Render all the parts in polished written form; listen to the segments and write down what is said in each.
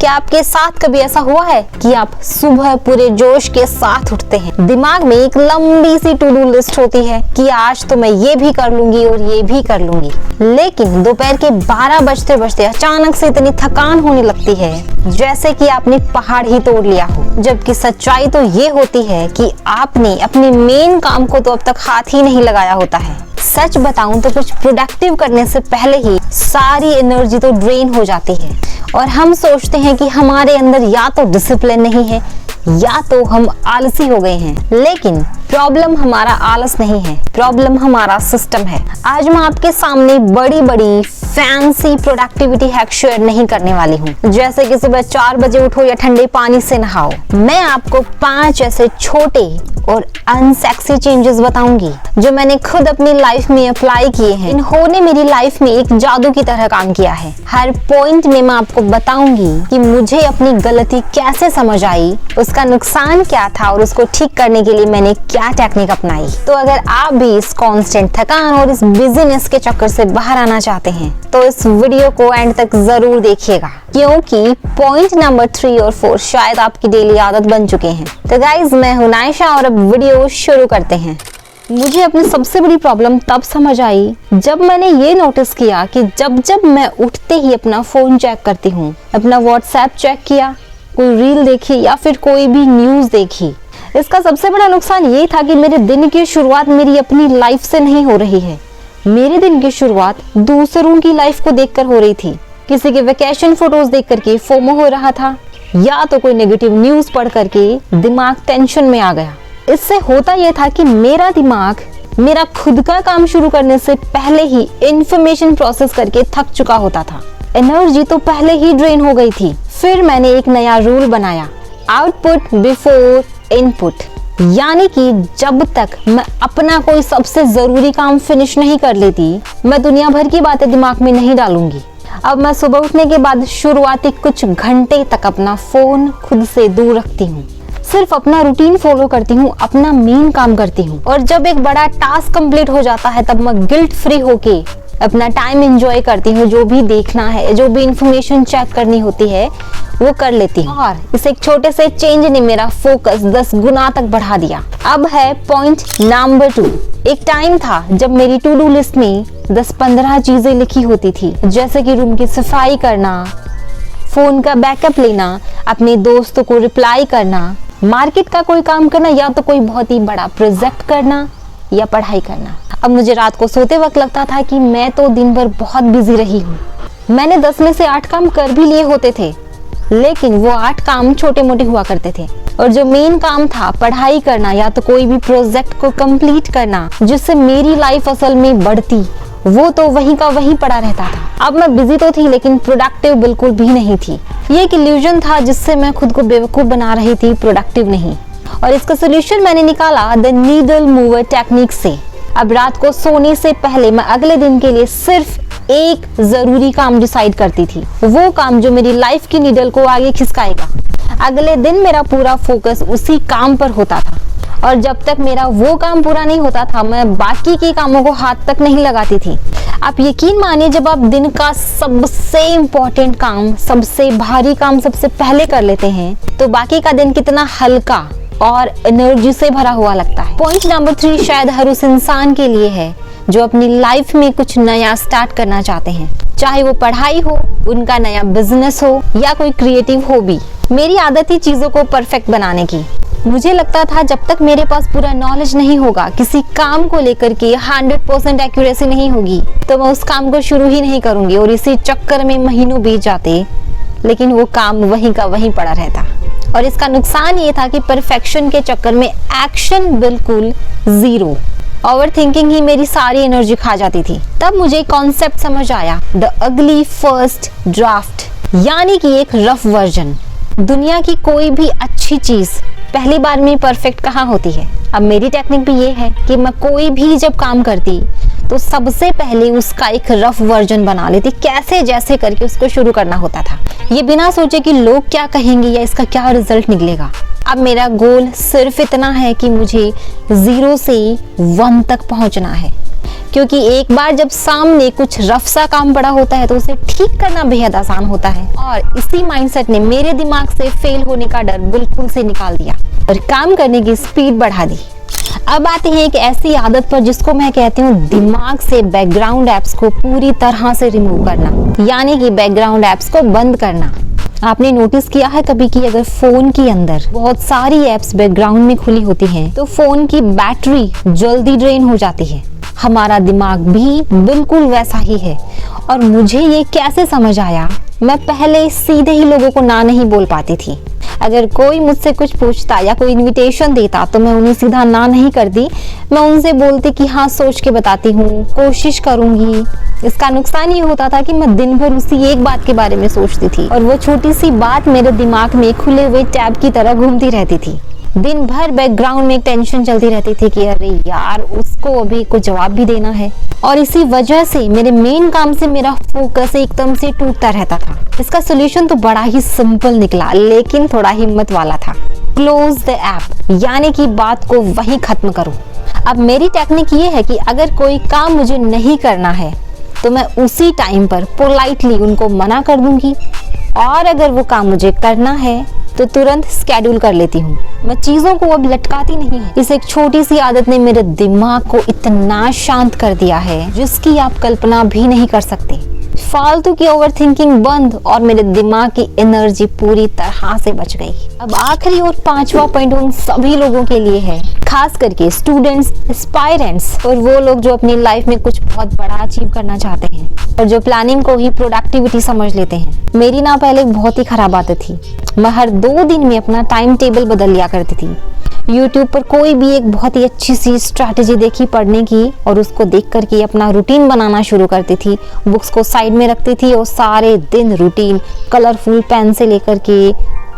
क्या आपके साथ कभी ऐसा हुआ है कि आप सुबह पूरे जोश के साथ उठते हैं, दिमाग में एक लंबी सी टू डू लिस्ट होती है कि आज तो मैं ये भी कर लूंगी और ये भी कर लूंगी, लेकिन दोपहर के 12 बजते बजते अचानक से इतनी थकान होने लगती है जैसे कि आपने पहाड़ ही तोड़ लिया हो। जबकि सच्चाई तो ये होती है कि आपने अपने मेन काम को तो अब तक हाथ ही नहीं लगाया होता है। सच बताऊं तो कुछ प्रोडक्टिव करने से पहले ही सारी एनर्जी तो ड्रेन हो जाती है और हम सोचते हैं कि हमारे अंदर या तो डिसिप्लिन नहीं है या तो हम आलसी हो गए हैं। लेकिन प्रॉब्लम हमारा आलस नहीं है, प्रॉब्लम हमारा सिस्टम है। आज मैं आपके सामने बड़ी बड़ी फैंसी प्रोडक्टिविटी हैक शेयर नहीं करने वाली हूँ, जैसे कि सुबह 4 बजे उठो या ठंडे पानी से नहाओ। मैं आपको 5 ऐसे छोटे और अनसेक्सी चेंजेस बताऊंगी जो मैंने खुद अपनी लाइफ में अप्लाई किए हैं। इन्होंने मेरी लाइफ में एक जादू की तरह काम किया है। हर पॉइंट में मैं आपको बताऊंगी कि मुझे अपनी गलती कैसे समझ आई, उसका नुकसान क्या था और उसको ठीक करने के लिए मैंने क्या टेक्निक अपनाई। तो अगर आप भी इस कांस्टेंट थकान और इस बिजीनेस के चक्कर से बाहर आना चाहते हैं तो इस वीडियो को एंड तक जरूर देखिएगा, क्योंकि पॉइंट नंबर 3 और 4 शायद आपकी डेली आदत बन चुके हैं। तो गाइज, मैं हूं नायशा और अब वीडियो शुरू करते हैं। मुझे अपनी सबसे बड़ी प्रॉब्लम तब समझ आई जब मैंने ये नोटिस किया कि जब मैं उठते ही अपना फोन चेक करती हूँ, अपना व्हाट्सएप चेक किया, कोई रील देखी या फिर कोई भी न्यूज देखी, इसका सबसे बड़ा नुकसान ये था कि मेरे दिन की शुरुआत मेरी अपनी लाइफ से नहीं हो रही है। मेरे दिन की शुरुआत दूसरों की लाइफ को देखकर हो रही थी। किसी के वेकेशन फोटोज देख करके फोमो हो रहा था या तो कोई नेगेटिव न्यूज पढ़ करके दिमाग टेंशन में आ गया। इससे होता यह था कि मेरा दिमाग मेरा खुद का काम शुरू करने से पहले ही इंफॉर्मेशन प्रोसेस करके थक चुका होता था। एनर्जी तो पहले ही ड्रेन हो गई थी। फिर मैंने एक नया रूल बनाया, आउटपुट बिफोर इनपुट, यानी कि जब तक मैं अपना कोई सबसे जरूरी काम फिनिश नहीं कर लेती, मैं दुनिया भर की बातें दिमाग में नहीं डालूंगी। अब मैं सुबह उठने के बाद शुरुआती कुछ घंटे तक अपना फोन खुद से दूर रखती हूँ, सिर्फ अपना रूटीन फॉलो करती हूँ, अपना मेन काम करती हूँ। और जब एक बड़ा टास्क कंप्लीट हो जाता है तब मैं गिल्ट फ्री होके अपना टाइम एंजॉय करती हूँ। जो भी देखना है, जो भी इंफॉर्मेशन चेक करनी होती है वो कर लेती हूँ। और इस एक छोटे से चेंज ने मेरा फोकस 10 गुना तक बढ़ा दिया। अब है पॉइंट नंबर 2। एक टाइम था जब मेरी टू डू लिस्ट में 10-15 चीजें लिखी होती थी, जैसे कि रूम की सफाई करना, फोन का बैकअप लेना, अपने दोस्तों को रिप्लाई करना, मार्केट का कोई काम करना या तो कोई बहुत ही बड़ा प्रोजेक्ट करना या पढ़ाई करना। अब मुझे रात को सोते वक्त लगता था कि मैं तो दिन भर बहुत बिजी रही हूँ। मैंने 10 में से 8 काम कर भी लिए होते थे, लेकिन वो 8 काम छोटे मोटे हुआ करते थे और जो मेन काम था पढ़ाई करना या तो कोई भी प्रोजेक्ट को कंप्लीट करना जिससे मेरी लाइफ असल में बढ़ती, वो तो वहीं का वहीं पड़ा रहता था। अब मैं बिजी तो थी लेकिन प्रोडक्टिव बिल्कुल भी नहीं थी। ये एक इल्यूजन था जिससे मैं खुद को बेवकूफ बना रही थी, प्रोडक्टिव नहीं। और इसका सोल्यूशन मैंने निकाला द नीडल मूवर टेक्निक से। अब रात को सोने से पहले मैं अगले दिन के लिए सिर्फ एक जरूरी काम डिसाइड करती थी, वो काम जो मेरी लाइफ की नीडल को आगे खिसकाएगा। अगले दिन मेरा पूरा फोकस उसी काम पर होता था और जब तक मेरा वो काम पूरा नहीं होता था मैं बाकी के कामों को हाथ तक नहीं लगाती थी। आप यकीन मानिए, जब आप दिन का सबसे इम्पोर्टेंट काम, सबसे भारी काम सबसे पहले कर लेते हैं तो बाकी का दिन कितना हल्का और एनर्जी से भरा हुआ लगता है। पॉइंट नंबर 3 शायद हर उस इंसान के लिए है जो अपनी लाइफ में कुछ नया स्टार्ट करना चाहते हैं, चाहे वो पढ़ाई हो, उनका नया बिजनेस हो या कोई क्रिएटिव हॉबी। मेरी आदत थी चीजों को परफेक्ट बनाने की। मुझे लगता था जब तक मेरे पास पूरा नॉलेज नहीं होगा, किसी काम को लेकर के 100% एक्यूरेसी नहीं होगी, तो मैं उस काम को शुरू ही नहीं करूंगी। और इसी चक्कर में महीनों बीत जाते, लेकिन वो काम वहीं का वहीं पड़ा रहता। और इसका नुकसान ये था कि परफेक्शन के चक्कर में एक्शन बिल्कुल जीरो, ओवर थिंकिंग ही मेरी सारी एनर्जी खा जाती थी। तब मुझे कॉन्सेप्ट समझ आया, द अगली फर्स्ट ड्राफ्ट, यानी कि एक रफ वर्जन। दुनिया की कोई भी अच्छी चीज पहली बार में परफेक्ट कहाँ होती है। अब मेरी टेक्निक भी ये है कि मैं कोई भी जब काम करती तो सबसे पहले उसका एक रफ वर्जन बना लेती, कैसे जैसे करके उसको शुरू करना होता था, ये बिना सोचे कि लोग क्या कहेंगे या इसका क्या रिजल्ट निकलेगा। अब मेरा गोल सिर्फ इतना है कि मुझे 0 से 1 तक पहुंचना है। क्योंकि एक बार जब सामने कुछ रफ सा काम पड़ा होता है तो उसे ठीक करना बेहद आसान होता है। और इसी माइंडसेट ने मेरे दिमाग से फेल होने का डर बिल्कुल से निकाल दिया और काम करने की स्पीड बढ़ा दी। अब आते हैं एक ऐसी आदत पर जिसको मैं कहती हूँ दिमाग से बैकग्राउंड एप्स को पूरी तरह से रिमूव करना, यानी कि बैकग्राउंड एप्स को बंद करना। आपने नोटिस किया है कभी कि अगर फोन के अंदर बहुत सारी एप्स बैकग्राउंड में खुली होती हैं तो फोन की बैटरी जल्दी ड्रेन हो जाती है। हमारा दिमाग भी बिल्कुल वैसा ही है। और मुझे ये कैसे समझ आया, मैं पहले सीधे ही लोगों को ना नहीं बोल पाती थी। अगर कोई मुझसे कुछ पूछता या कोई इनविटेशन देता तो मैं उन्हें सीधा ना नहीं करती, मैं उनसे बोलती कि हाँ सोच के बताती हूँ, कोशिश करूंगी। इसका नुकसान ये होता था कि मैं दिन भर उसी एक बात के बारे में सोचती थी और वो छोटी सी बात मेरे दिमाग में खुले हुए टैब की तरह घूमती रहती थी। दिन भर बैकग्राउंड में एक टेंशन चलती रहती थी कि अरे यार उसको अभी कुछ जवाब भी देना है। और इसी वजह से मेरे मेन काम से मेरा फोकस एकदम से टूटता रहता था। इसका सोल्यूशन तो बड़ा ही सिंपल निकला, लेकिन थोड़ा हिम्मत वाला था। क्लोज द ऐप, यानी कि बात को वहीं खत्म करो। अब मेरी टेक्निक ये है कि अगर कोई काम मुझे नहीं करना है तो मैं उसी टाइम पर पोलाइटली उनको मना कर दूंगी, और अगर वो काम मुझे करना है तो तुरंत स्केड्यूल कर लेती हूँ। मैं चीजों को अब लटकाती नहीं है। इस एक छोटी सी आदत ने मेरे दिमाग को इतना शांत कर दिया है जिसकी आप कल्पना भी नहीं कर सकते। फालतू की ओवर थिंकिंग बंद और मेरे दिमाग की एनर्जी पूरी तरह से बच गई। अब आखिरी और 5वां पॉइंट उन सभी लोगों के लिए है, खास करके स्टूडेंट्स, एस्पायरेंट्स और वो लोग जो अपनी लाइफ में कुछ बहुत बड़ा अचीव करना चाहते हैं और जो प्लानिंग को ही प्रोडक्टिविटी समझ लेते हैं। मेरी ना पहले बहुत ही खराब आदत थी। मैं हर 2 दिन में अपना टाइम टेबल बदल लिया करती थी। YouTube पर कोई भी एक बहुत ही अच्छी सी स्ट्रैटेजी देखी पढ़ने की और उसको देख करके अपना रूटीन बनाना शुरू करती थी। बुक्स को साइड में रखती थी और सारे दिन रूटीन कलरफुल पेन से लेकर के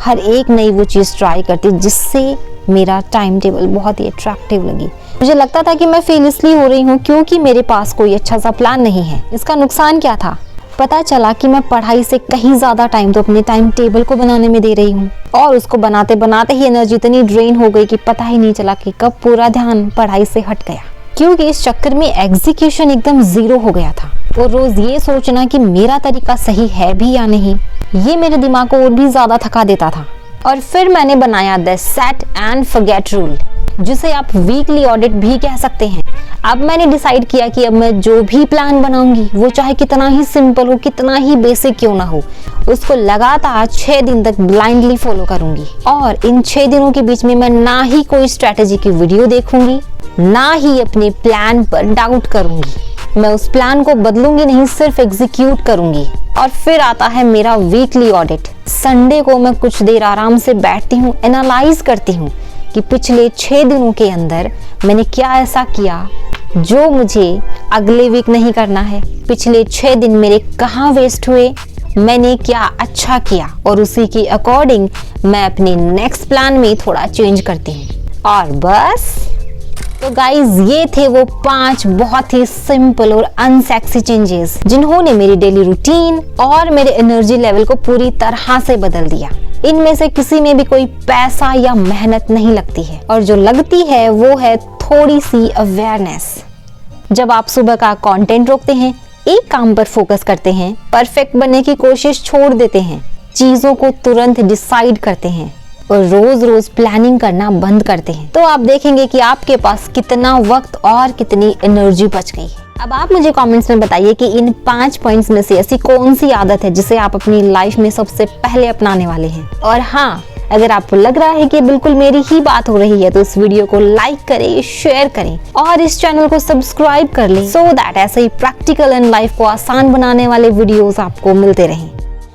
हर एक नई वो चीज़ ट्राई करती, जिससे मेरा टाइम टेबल बहुत ही अट्रैक्टिव लगी। मुझे लगता था कि मैं फेल इसलिए हो रही हूँ क्योंकि मेरे पास कोई अच्छा सा प्लान नहीं है। इसका नुकसान क्या था? पता चला कि मैं पढ़ाई से कहीं ज्यादा टाइम तो अपने टाइम टेबल को बनाने में दे रही हूँ और उसको बनाते बनाते ही एनर्जी इतनी ड्रेन हो गई कि पता ही नहीं चला कि कब पूरा ध्यान पढ़ाई से हट गया, क्योंकि इस चक्कर में एग्जीक्यूशन एकदम जीरो हो गया था। और रोज ये सोचना कि मेरा तरीका सही है भी या नहीं, ये मेरे दिमाग को और भी ज्यादा थका देता था। और फिर मैंने बनाया the set and forget rule, जिसे आप वीकली ऑडिट भी कह सकते हैं। अब मैंने डिसाइड किया कि अब मैं जो भी प्लान बनाऊंगी वो चाहे कितना ही सिंपल हो, कितना ही बेसिक क्यों ना हो, उसको लगातार 6 दिन तक ब्लाइंडली फॉलो करूंगी। और इन 6 दिनों के बीच में मैं ना ही कोई स्ट्रेटेजी की वीडियो देखूंगी, ना ही अपने प्लान पर डाउट करूंगी। मैं उस प्लान को बदलूंगी नहीं, सिर्फ एग्जीक्यूट करूंगी। और फिर आता है मेरा वीकली ऑडिट। संडे को मैं कुछ देर आराम से बैठती हूँ, एनालाइज करती हूँ कि पिछले 6 दिनों के अंदर मैंने क्या ऐसा किया जो मुझे अगले वीक नहीं करना है। पिछले 6 दिन मेरे कहाँ वेस्ट हुए, मैंने क्या अच्छा किया, और उसी के अकॉर्डिंग मैं अपने नेक्स्ट प्लान में थोड़ा चेंज करती हूँ। और बस तो गाइज, ये थे वो 5 बहुत ही सिंपल और अनसेक्सी चेंजेस जिन्होंने मेरी डेली रूटीन और मेरे एनर्जी लेवल को पूरी तरह से बदल दिया। इनमें से किसी में भी कोई पैसा या मेहनत नहीं लगती है, और जो लगती है वो है थोड़ी सी अवेयरनेस। जब आप सुबह का कंटेंट रोकते हैं, एक काम पर फोकस करते हैं, परफेक्ट बनने की कोशिश छोड़ देते हैं, चीजों को तुरंत डिसाइड करते हैं और रोज रोज प्लानिंग करना बंद करते हैं, तो आप देखेंगे कि आपके पास कितना वक्त और कितनी एनर्जी बच गई है। अब आप मुझे कमेंट्स में बताइए कि इन 5 पॉइंट्स में से ऐसी कौन सी आदत है जिसे आप अपनी लाइफ में सबसे पहले अपनाने वाले हैं। और हाँ, अगर आपको लग रहा है कि बिल्कुल मेरी ही बात हो रही है तो इस वीडियो को लाइक करें, शेयर करें और इस चैनल को सब्सक्राइब कर लें, सो दैट ऐसे ही प्रैक्टिकल एंड लाइफ को आसान बनाने वाले वीडियोस आपको मिलते रहें।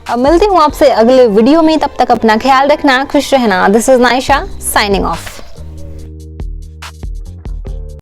अब मिलती हूँ आपसे अगले वीडियो में, तब तक अपना ख्याल रखना, खुश रहना। This is Naisha signing of.